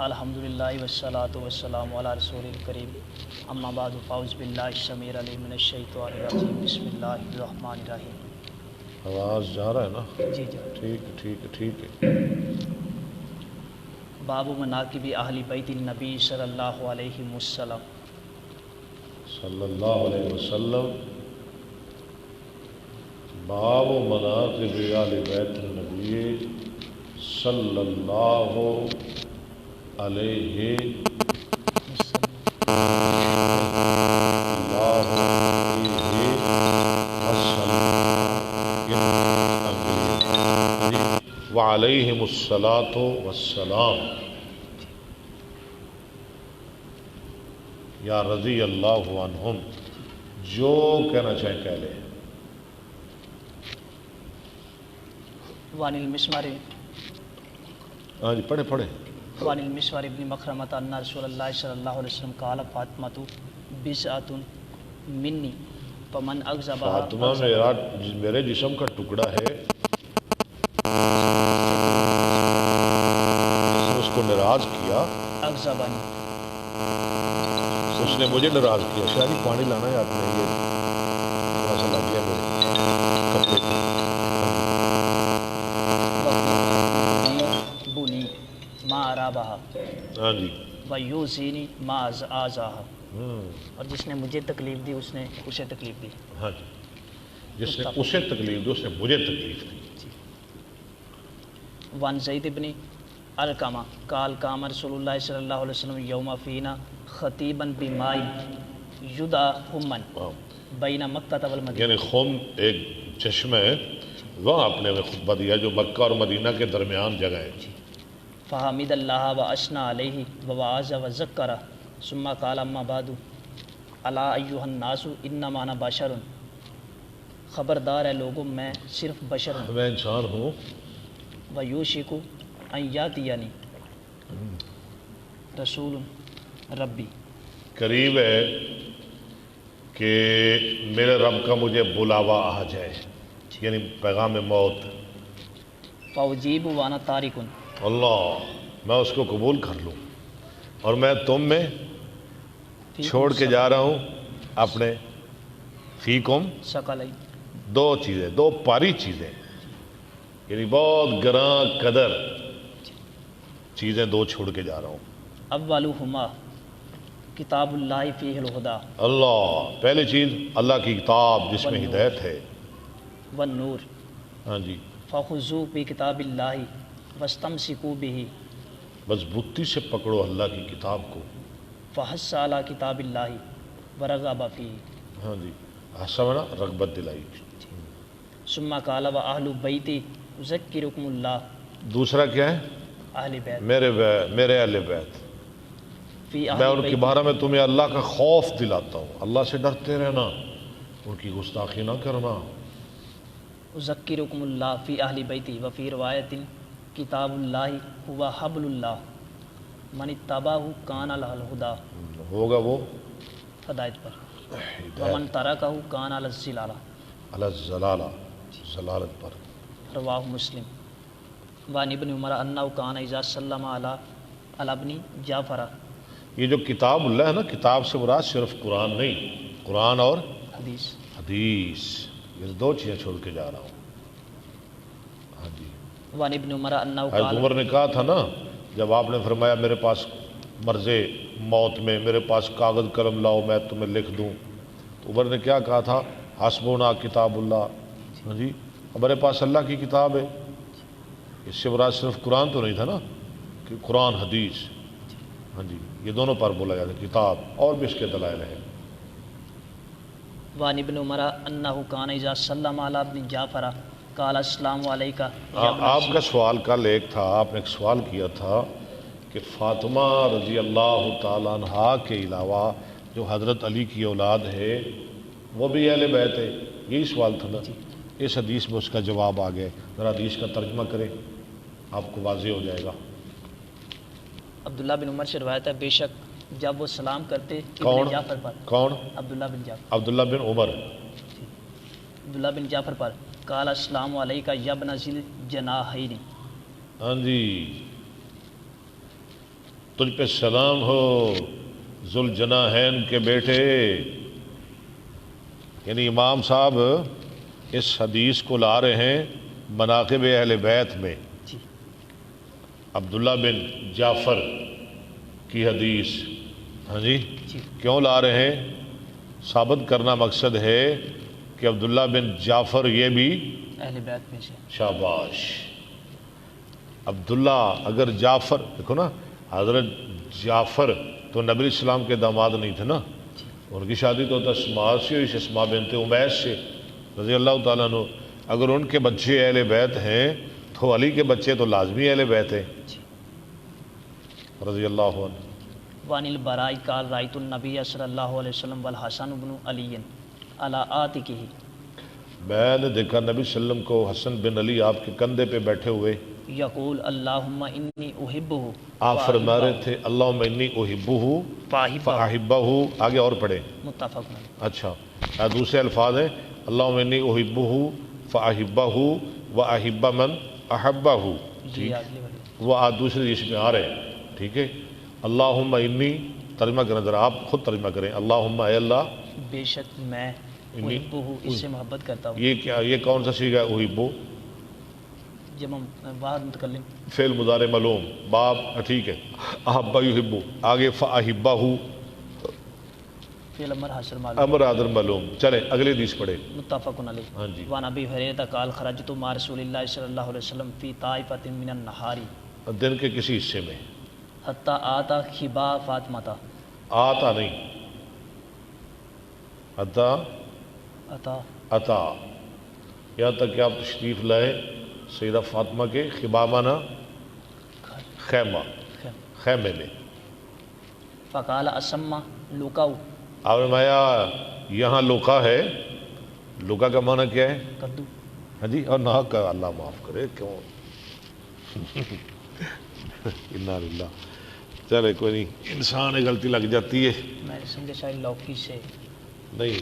الحمدللہ والصلاۃ والسلام علی رسول الکریم اما بعد فاعوذ باللہ السمیع العلیم من الشیطان الرجیم بسم اللہ الرحمن الرحیم۔ آواز جا رہا ہے نا؟ جی جی۔ ٹھیک ہے۔ باب مناقب اہل بیت النبی صلی اللہ علیہ وسلم۔ صلی اللہ علیہ وسلم۔ باب مناقب اہل بیت النبی صلی اللہ علیہ وعلیہم الصلاۃ والسلام۔ یا رضی اللہ عنہم، جو کہنا چاہیں کہہ لیں۔ وعن المسور ہاں جی، پڑھے۔ وعن المسور ابن مخرمۃ ان رسول اللہ صلی اللہ علیہ وسلم قال فاطمۃ بضعۃ منی فمن اغضبها فاطمہ میرے جسم کا ٹکڑا ہے، اس کو ناراض کیا، اغضبنی، اس نے مجھے ناراض کیا۔ شاید ہی پانی لانا ہے آپ نے، یہ تھوڑا سا لگ گیا میرے کپڑے کو۔ بنی ما ارابہا ہاں جی، ویوزینی ما آزاہا، اور جس نے مجھے تکلیف دی اس نے اسے تکلیف دی۔ ہاں جی، جس نے اسے تکلیف دی اس نے مجھے تکلیف دی۔ وان زید بن ارقمہ قال قام رسول اللہ صلی اللہ علیہ وسلم یوم فینا خطیبا بمائی یدعی خمن بین مکہ والمدینہ، یعنی خم ایک چشمہ ہے، وہاں آپ نے ہمیں خطبہ دیا جو مکہ اور مدینہ کے درمیان جگہ ہے۔ فحمد اللہ واثنى علیہ ووعظ وذکر ثم قال اما بعد الا ایھا الناس انما انا بشر، خبردار ہے لوگوں میں صرف بشر ہوں، میں انسان ہوں، ویوشک ان یاتینی رسول ربی، قریب ہے کہ میرے رب کا مجھے بلاوا آ جائے، یعنی پیغام موت۔ فاجیب وانا تارک، اللہ، میں اس کو قبول کر لوں اور میں تم میں چھوڑ کے جا رہا ہوں اپنے فیکم ثقلین، دو چیزیں، دو پاری چیزیں، یعنی بہت گراں قدر چیزیں دو چھوڑ کے جا رہا ہوں۔ اولہما کتاب اللہ فیہ الہدی اللہ، پہلی چیز اللہ کی کتاب جس میں ہدایت ہے۔ والنور، ہاں جی، فخذوا بکتاب اللہ واستمسکوا بہ، مضبوطی سے پکڑو اللہ کی کتاب کو۔ فحث علی کتاب اللہ ورغب فیہ، ہاں جی، حسنا رغبت دلائی۔ ثم قال واہل بیتی اذکرکم اللہ، دوسرا کیا ہے؟ اہل بیت، میرے اہل بیت، فی میں اہل ان کے بیت بارے میں تمہیں اللہ کا خوف دلاتا ہوں، اللہ سے ڈرتے رہنا، ان کی گستاخی نہ کرنا۔ اذکرکم اللہ فی اہل بیتی وفی روایت کتاب اللہ ہوا حبل اللہ من اتبعہ کان علی الہدی، ہوگا وہ ہدایت پر، ومن ترکہ کان علی الضلالہ، علی الضلالہ، ضلالت پر۔ رواہ مسلم۔ وعن ابن عمر انہ کان اذا سلم علی ابن جعفر، یہ جو کتاب اللہ ہے نا، کتاب سے مراد صرف قرآن نہیں، قرآن اور حدیث، حدیث، یہ دو چیزیں چھوڑ کے جا رہا ہوں۔ ہاں جی، وعن ابن عمر انہ حضرت قال، عمر نے کہا تھا نا، جب آپ نے فرمایا میرے پاس مرض موت میں میرے پاس کاغذ قلم لاؤ میں تمہیں لکھ دوں، تو عمر نے کیا کہا تھا؟ حسبنا کتاب اللہ، ہاں جی، ہمارے پاس اللہ کی کتاب ہے۔ اس سے مراد صرف قرآن تو نہیں تھا نا، کہ قرآن حدیث، ہاں جی، یہ دونوں پر بولا جاتا ہے، کتاب اور بھی اس کے دلائل ہیں۔ وعن ابن عمر انہ کان اذا سلم علی ابن جعفر قال السلام علیکہ یا ابن آپ کا سوال کل ایک تھا، آپ نے ایک سوال کیا تھا کہ فاطمہ رضی اللہ تعالیٰ عنہا کے علاوہ جو حضرت علی کی اولاد ہے وہ بھی اہل بیت ہے، یہی سوال تھا نا۔ اس حدیث میں اس کا جواب آ گیا، ذرا حدیث کا ترجمہ کریں، آپ کو واضح ہو جائے گا۔ عبداللہ بن عمر سے روایت ہے بے شک جب وہ سلام کرتے کون؟ ابن جعفر پر، کون؟ عبداللہ بن جعفر، عبداللہ بن عمر، عبداللہ بن جعفر پر، قال السلام علیکہ یا ابن ذی الجناحین، ہاں جی، تجھ پہ سلام ہو ذوالجناحین کے بیٹے. یعنی امام صاحب اس حدیث کو لا رہے ہیں مناقب اہل بیت میں. جی عبداللہ بن جعفر کی حدیث. ہاں جی جی کیوں لا رہے ہیں؟ ثابت کرنا مقصد ہے کہ عبداللہ بن جعفر یہ بھی اہل بیت میں سے. شاباش. عبداللہ اگر جعفر دیکھو نا، حضرت جعفر تو نبی السلام کے داماد نہیں تھے نا، ان کی شادی تو اسماء سے ہوئی، اسماء بنت امیس سے رضی اللہ تعالیٰ عنہ. اگر ان کے بچے اہل بیت ہیں تو علی کے بچے تو لازمی اہل بیت ہیں جی. رضی اللہ عنہ. وان البراء قال رأيت النبي صلی اللہ علیہ وسلم والحسن بن علی علی آتکہ. میں نے دیکھا نبی صلی اللہ علیہ وسلم کو حسن بن علی آپ کے کندھے پہ بیٹھے ہوئے. یقول اللہم انی احبہ آپ فرما رہے تھے اللہم انی احبہ فاحبہ. آگے اور پڑھیں. متفق. اچھا دوسرے الفاظ ہیں اللہم انی احبہ فاحبہ واحب من احبہ. جی اگلی والی. وہ دوسرے اس میں آ رہے ہیں. ٹھیک ہے. اللہم انی ترجمہ کریں ذرا، آپ خود ترجمہ کریں. اللہم اے اللہ، بے شک میں احبہ اس سے محبت کرتا ہوں. یہ کیا، یہ کون سا صیغہ ہے احبہ؟ جب ہم واحد متکلم. فعل مضارع معلوم باب. ٹھیک ہے. احبہ یحب. آگے فاحبہ فعل امر حاصل معلوم. امر حاضر معلوم. چلیں اگلے حدیث پڑھیں. متفق علیہ. ہاں جی. وعن ابی ہریرہ قال خرجت مع رسول اللہ صلی اللہ علیہ وسلم فی طائفۃ من النہار دن کے کسی حصے میں حتی آتا خبا فاطمہ. آتا نہیں، عطا عطا عطا، یہاں تک کہ آپ تشریف لائے سیدہ فاطمہ کے خبامانہ خیمہ، خیمے میں. فقال اسما لوکاؤ. آپ نے فرمایا یہاں لوکا ہے. لوکا کا معنی کیا ہے؟ کدو. ہاں جی. اور نہ کا اللہ معاف کرے، کیوں انا للہ. چلے کوئی نہیں، انسان ایک غلطی لگ جاتی ہے. میں سمجھے شاید لوکی سے. نہیں،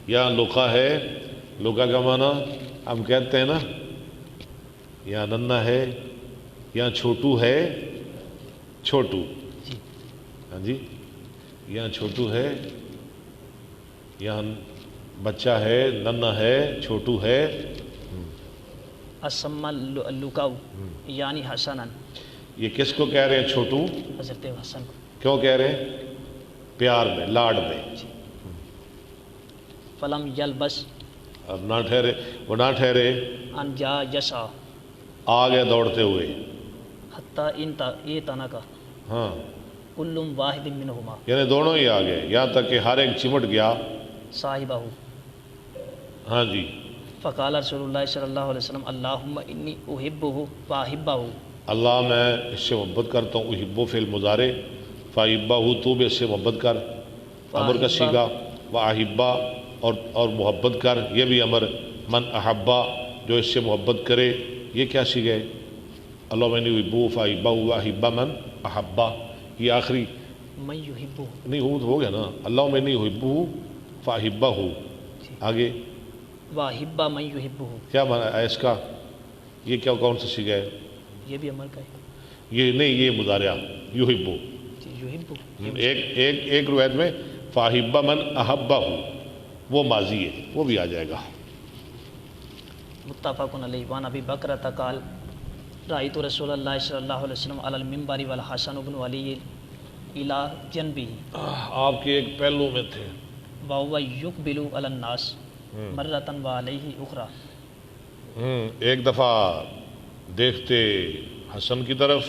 یہاں لوکا ہے. لوکا کا معنی ہم کہتے ہیں نا یہاں ننا ہے، یہاں چھوٹو ہے. چھوٹو. جی ہاں جی. یہاں چھوٹو ہے، یہاں بچہ ہے، ننا ہے، چھوٹو ہے. اسما لوکاؤ یعنی حسنن. یہ کس کو کہہ رہے ہیں چھوٹو؟ حضرت حسن کو. کیوں کہہ رہے ہیں؟ پیار میں، لاڈ میں. فلم یلبس. اب نہ ٹھہرے، وہ نہ ٹھہرے، ان جا یسا. آ گیا دوڑتے ہوئے. حتی یہ تنکا ہاں کلم واحد منہما. یعنی دونوں ہی آ گئے، یہاں تک کہ ہر ایک چمٹ گیا. صاحبہ. ہاں جی. فقال رسول اللہ صلی اللہ علیہ وسلم اللہم انی احبہ واحبہ. اللہ میں اس سے محبت کرتا ہوں. احبو فعل مضارع، فاحبہ تو بھی اس سے محبت کر، امر کا صیغہ. واحبہ اور محبت کر، یہ بھی امر. من احبہ جو اس سے محبت کرے، یہ کیا صیغہ ہے؟ اللہم انی احبہ فاحبہ واحب من احبہ. یہ آخری من یحبہ نہیں ہو گیا نا. اللہم انی احبہ فاحبہ. آگے واحبہ من یحبہ. کیا معنی ہے اس کا؟ یہ کیا کون سا صیغہ ہے؟ یہ بھی عمل کا ہے. یہ نہیں، یہ مضارعہ یحبو. جی یحبہ. ایک روایت میں فاحبہ من احبہ، وہ ماضی ہے، وہ بھی آ جائے گا. متفق علیہ. وعن ابی بکر قال رأیت رسول اللہ صلی اللہ علیہ وسلم علی المنبر والحسن بن علی الی جنبہ. آپ کے ایک پہلو میں تھے. وهو یقبل علی الناس مرۃ وعلیہ اخری. ایک دفعہ دیکھتے حسن کی طرف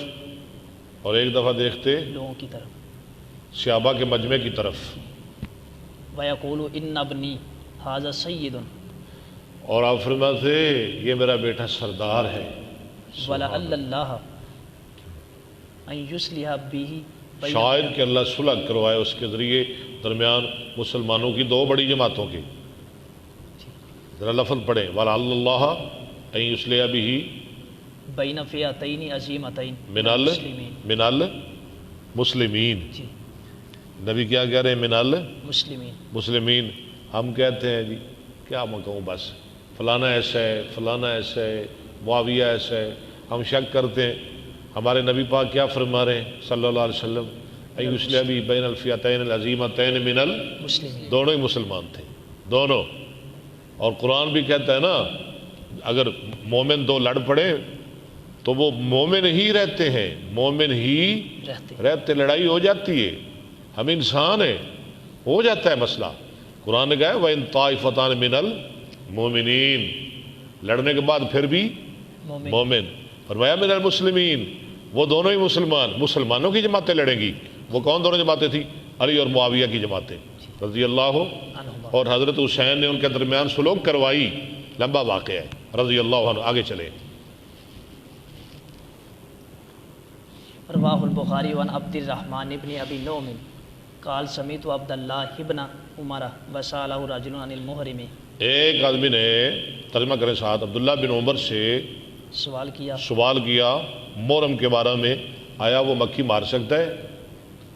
اور ایک دفعہ دیکھتے لوگوں کی طرف. صحابہ کے مجمع کی طرف. ویقول ان ابنی ھذا سید. اور آپ فرماتے یہ میرا بیٹا سردار ہے. ولعل اللہ ان یصلح بہ. شاید کہ اللہ صلح کروائے اس کے ذریعے درمیان مسلمانوں کی دو بڑی جماعتوں کی. ذرا لفظ پڑھیں. ولعل اللہ ان یصلح بہ بین فئتین عظیمتین من المسلمین. جی نبی کیا کہہ رہے ہیں؟ من مسلمین. المسلمین. ہم کہتے ہیں جی کیا میں کہوں، بس فلانا ایسا ہے، فلانا ایسا ہے، معاویہ ایسا ہے. ہم شک کرتے ہیں. ہمارے نبی پاک کیا فرما رہے ہیں صلی اللہ علیہ وسلم؟ ایسلمی بین الفیتین العظیمتین من مسلم دونوں ہی مسلمان تھے، دونوں. اور قرآن بھی کہتا ہے نا اگر مومن دو لڑ پڑے تو وہ مومن ہی رہتے ہیں، مومن ہی رہتے، لڑائی ہو جاتی ہے. ہم انسان ہیں، ہو جاتا ہے مسئلہ. قرآن نے کہا ہے وَإِن طَائِفَتَانِ مِنَ الْمُؤْمِنِينَ، لڑنے کے بعد پھر بھی مومن. فرمایا من المسلمین، وہ دونوں ہی مسلمانوں کی جماعتیں لڑیں گی. وہ کون دونوں جماعتیں تھیں؟ علی اور معاویہ کی جماعتیں رضی اللہ. اور حضرت حسین نے ان کے درمیان سلوک کروائی، لمبا واقعہ ہے رضی اللہ عنہ. آگے چلیں. رواہ البخاری عن عبد الرحمن ابن ابی نعم قال سمیت عبد اللہ ابن عمر وسالہ رجل عن المحرم. ایک آدمی نے، ترجمہ کریں ساتھ، عبداللہ بن عمر سے سوال کیا محرم کے بارے میں. آیا وہ مکھی مار سکتا ہے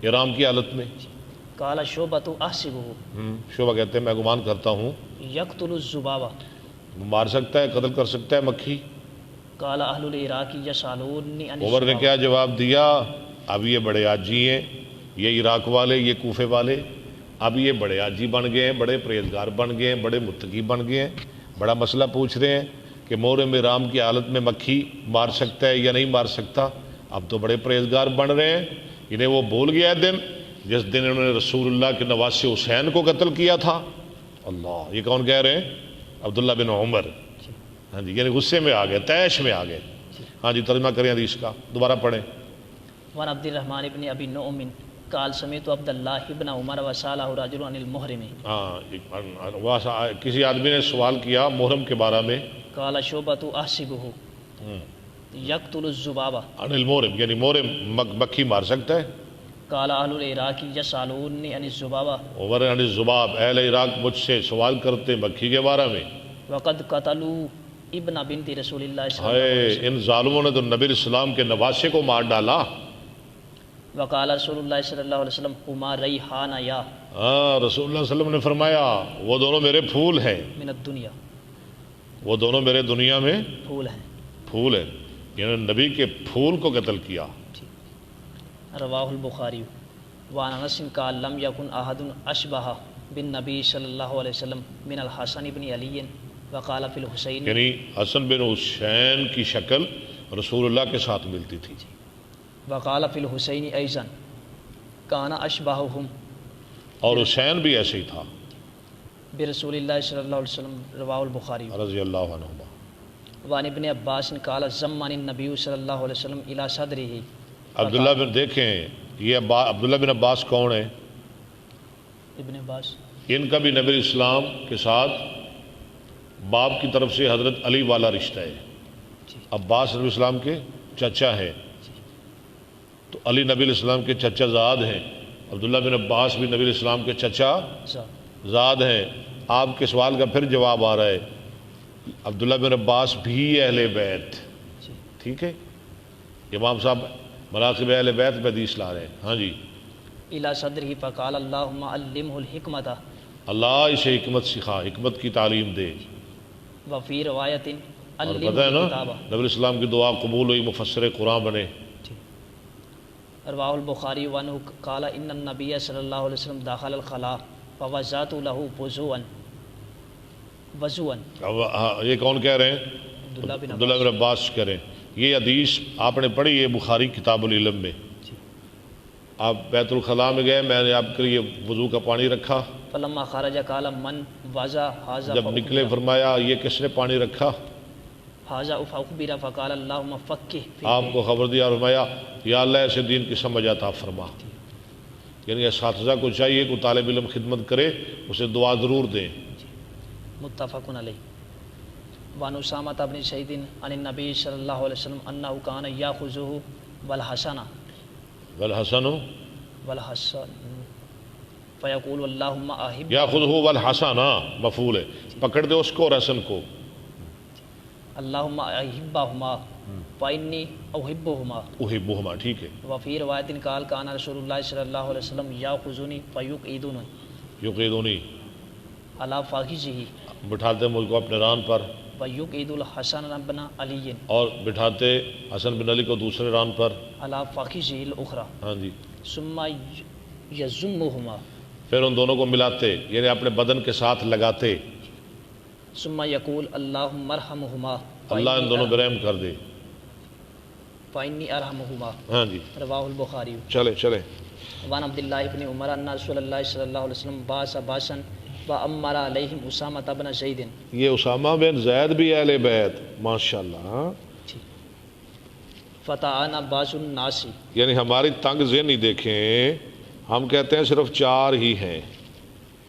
احرام کی حالت میں؟ قال شعبۃ احسبہ، شعبہ کہتے ہیں میں گمان کرتا ہوں یقتل الذباب، مار سکتا ہے، قتل کر سکتا ہے مکھی. قال اہل العراق یسالونی عن عمر نے کیا جواب دیا؟ اب یہ بڑے عاجی ہیں، یہ عراق والے، یہ کوفے والے، اب یہ بڑے عاجی بن گئے ہیں، بڑے پرہیزگار بن گئے ہیں، بڑے متقی بن گئے ہیں. بڑا مسئلہ پوچھ رہے ہیں کہ محرم احرام کی حالت میں مکھی مار سکتا ہے یا نہیں مار سکتا. اب تو بڑے پرہیزگار بن رہے ہیں. انہیں وہ بھول گیا دن جس دن انہوں نے رسول اللہ کے نواسے حسین کو قتل کیا تھا. اللہ، یہ کون کہہ رہے ہیں؟ عبداللہ بن عمر. ہاں جی، یعنی غصے میں آ گئے، تیش میں آ گئے. ہاں جی، ترجمہ کریں حدیث کا، دوبارہ پڑھیں. وعن عبد الرحمن ابن ابی نعم قال سمیت عبد اللہ ابن عمر وسالہ رجل عن المحرم. ہاں، کسی آدمی نے سوال کیا محرم کے بارے میں. قال شعبۃ احسبہ یقتل الذباب عن المحرم، یعنی محرم مکھی مار سکتا ہے. قال اہل العراق یسالونی عن الذباب، عمر عن الذباب، اہل عراق مجھ سے سوال کرتے مکھی کے بارے میں. وقد قتلوا ابن بنت رسول اللہ صلی اللہ علیہ وسلم، ان ظالموں نے تو نبی اسلام کے نواسے کو مار ڈالا. وقال رسول اللہ صلی اللہ علیہ وسلم ہما ریحانہ یا، ہاں، رسول اللہ صلی اللہ علیہ وسلم نے فرمایا وہ دونوں میرے پھول ہیں، من الدنیا، وہ دونوں میرے دنیا میں پھول ہیں. یعنی نبی کے پھول کو قتل کیا. رواہ البخاری. وعن انس قال لم یکن احد اشبہ بالنبی صلی اللہ علیہ وسلم من الحسن بن علی وقال فی الحسین، یعنی حسن بن حسین کی شکل رسول اللہ کے ساتھ ملتی تھی. وقال فی الحسین ایضا کان اشبہہم، اور حسین بھی ایسے ہی تھا برسول اللہ صلی اللہ علیہ وسلم. رواہ البخاری. رضی اللہ عنہما. وعن ابن عباس قال زمن النبی صلی اللہ علیہ وسلم الی صدرہ. عبداللہ بن، دیکھیں یہ عبداللہ بن عباس کون ہے؟ ابن عباس، ان کا بھی نبی اسلام کے ساتھ باپ کی طرف سے حضرت علی والا رشتہ ہے. عباس نبی اسلام کے چچا ہے، تو علی نبی اسلام کے چچا زاد ہیں. عبداللہ بن عباس بھی نبی اسلام کے چچا زاد ہیں. آپ کے سوال کا پھر جواب آ رہا ہے، عبداللہ بن عباس بھی اہل بیت. ٹھیک ہے، امام صاحب مناقب اہل بیت میں حدیث لا رہے ہیں. ہاں جی. الی صدرہ فقال اللہم علمہ الحکمت، اللہ اسے حکمت سکھا، حکمت کی تعلیم دے. وفی روایت اور علمہ پتہ ہے نا الکتابہ. نبی اسلام کی دعا قبول ہوئی، مفسر قرآن بنے. رواہ البخاری. وعنہ قال ان النبی صلی اللہ علیہ وسلم داخل الخلاء فوضعت له وضوءا. یہ کون کہہ رہے ہیں؟ عبداللہ بن عباس کہہ رہے ہیں. یہ حدیث آپ نے پڑھی ہے بخاری کتاب العلم میں. آپ بیت الخلاء میں گئے، میں نے آپ کے لیے وضو کا پانی رکھا. فلما خرج قال من وضع هذا، جب نکلے فرمایا یہ کس نے پانی رکھا؟ هذا فاخبر فقال اللهم فقه في آپ کو خبر دیا، فرمایا یا اللہ ایسے دین کی سمجھ عطا فرما. یعنی اساتذہ کو چاہیے کہ طالب علم خدمت کرے، اسے دعا ضرور دیں. متفق علیہ. وعن اسامہ بن زید عن النبی صلی اللہ علیہ وسلم انہ کان یاخذہ والحسن فیقول اللہم احب، یاخذہ والحسن، مفعول ہے، پکڑ دے اس کو اور حسن کو. اللہم احبہما فانی احبہما. احبہما، ٹھیک ہے. وفی روایت قال کان رسول اللہ صلی اللہ علیہ وسلم یاخذنی فیقعدنی یقیدونی علی فخذہ، بٹھاتے مجھ کو اپنے ران پر، وَيُقْعِدُ الْحَسَنَ بْنَ عَلِيٍّ اور بٹھاتے حسن بن علی کو دوسرے ران پر، عَلَى فَخِذِهِ الْأُخْرَى ہاں جی، ثُمَّ يَضُمُّهُمَا پھر ان دونوں کو ملاتے یعنی اپنے بدن کے ساتھ لگاتے، ثُمَّ يَقُولُ اللَّهُمَّ ارْحَمْهُمَا اللہ ان دونوں پہ رحم کر دے، فَإِنِّي أَرْحَمُهُمَا ہاں جی، رواہ البخاری۔ چلے چلے۔ وعن عبد الله بن عمر ان رسول الله صلی اللہ علیہ وسلم بعث بعثا وامر علیہم اسامہ بن زید۔ یہ اسامہ بن زید بھی اہل بیت، ماشاءاللہ۔ فتعانا بعض الناس، یعنی ہماری تنگ ذہنی دیکھیں، ہم کہتے ہیں صرف 4 ہی ہیں،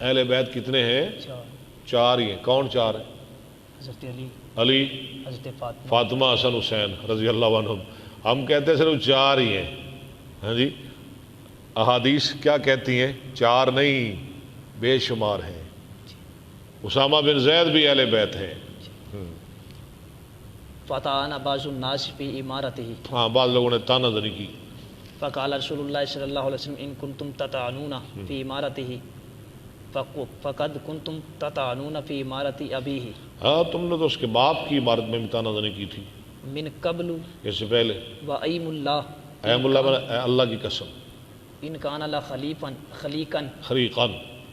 اہل بیت کتنے ہیں؟ 4 ہی ہیں۔ کون 4 ہیں؟ حضرت علی، علی، حضرت فاطمہ، فاطمہ، حسن، حسین رضی اللہ عنہم۔ ہم کہتے ہیں صرف 4 ہی ہیں، ہاں جی۔ احادیث کیا کہتی ہیں؟ 4 نہیں، بے شمار ہیں۔ اسامہ بن زید بھی اہل بیت ہیں۔ فتعانا بعض الناس فی امارتہ، ہاں، بعض لوگوں نے تانا زنی کی۔ فقال رسول اللہ صلی اللہ علیہ وسلم ان کنتم تطعنون فی امارتہ فقد کنتم تطعنون فی امارت ابیہ، ہاں، تم نے تو اس کے باپ کی عمارت میں بھی تانا زنی کی تھی من قبل اس سے پہلے۔ وَأَيْمُ اللَّهِ ایم اللہ بنا، اے اللہ کی قسم، ان کان خلیقا خریقان،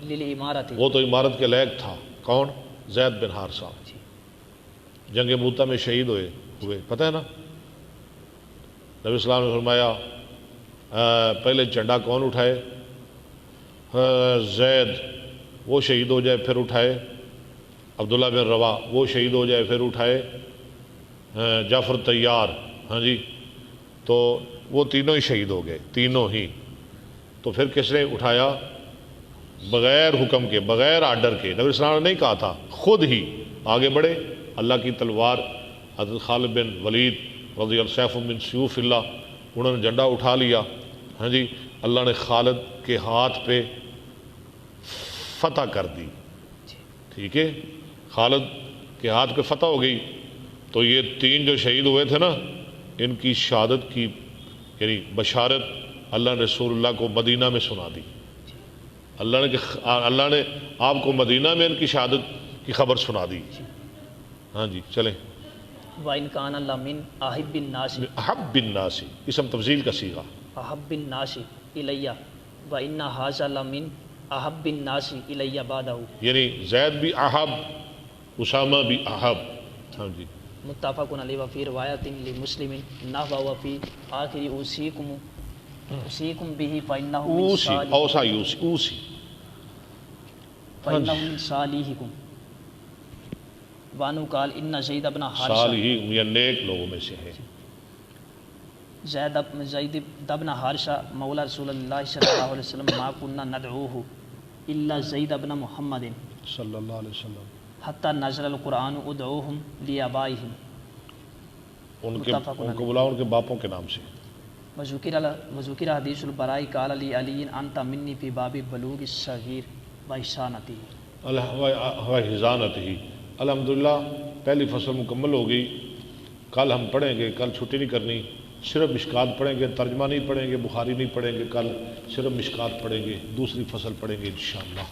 للامارت، وہ تو عمارت کے لائق تھا۔ کون؟ زید بن حارثہ، جنگ موتا میں شہید ہوئے، پتہ ہے نا؟ نبی اسلام نے فرمایا پہلے جھنڈا کون اٹھائے؟ زید، وہ شہید ہو جائے پھر اٹھائے۔ عبداللہ بن روا، وہ شہید ہو جائے پھر اٹھائے۔ جعفر طیار، ہاں جی، تو وہ تینوں ہی شہید ہو گئے، تینوں ہی۔ تو پھر کس نے اٹھایا؟ بغیر حکم کے، بغیر آرڈر کے، نبی اسلام نے نہیں کہا تھا، خود ہی آگے بڑھے۔ اللہ کی تلوار، حضرت خالد بن ولید رضی اللہ، سیف من سیوف اللہ، انہوں نے جھنڈا اٹھا لیا، ہاں جی۔ اللہ نے خالد کے ہاتھ پہ فتح کر دی، ٹھیک ہے، خالد کے ہاتھ پہ فتح ہو گئی۔ تو یہ 3 جو شہید ہوئے تھے نا، ان کی شہادت کی یعنی بشارت اللہ نے رسول اللہ کو مدینہ میں سنا دی۔ اللہ نے آپ کو مدینہ میں ان کی شہادت کی خبر سنا دی۔ ہاں جی، چلیں۔ وَإِنْ كَانَ لَمِنْ أَحِبِّ النَّاسِ، احب الناس، اسم تفضیل کا صیغہ، أَحَبِّ النَّاسِ إِلَيَّ وَإِنَّ هَذَا لَمِنْ أَحَبِّ النَّاسِ إِلَيَّ بَعْدَهُ، یعنی زید بھی احب، اسامہ بھی احب، ہاں جی۔ متفق علیہ وفی روایت لمسلم نحو وفی آخر اوصیکم به فإنه من اوسی، اوسا یوسی، اوسی، فإنه من صالحکم، وانو قال ان زید بن حارثہ، صالحی یہ نیک لوگوں میں سے ہے۔ زید بن حارثہ مولا رسول اللہ صلی اللہ علیہ وسلم ما كنا ندعوه الا زید بن محمد صلی اللہ علیہ وسلم، حتی نزل القرآن ادعوہم لیابائہم، ان کو بلاؤ ان کے باپوں کے نام سے۔ وذکر حدیث البراء قال علی علی انت منی فی باب بلوغ الصغیر و احسانتی، حضانت ہی۔ الحمدللہ پہلی فصل مکمل ہو گئی، کل ہم پڑھیں گے، کل چھٹی نہیں کرنی، صرف مشکات پڑھیں گے، ترجمہ نہیں پڑھیں گے، بخاری نہیں پڑھیں گے، کل صرف مشکات پڑھیں گے، دوسری فصل پڑھیں گے انشاءاللہ۔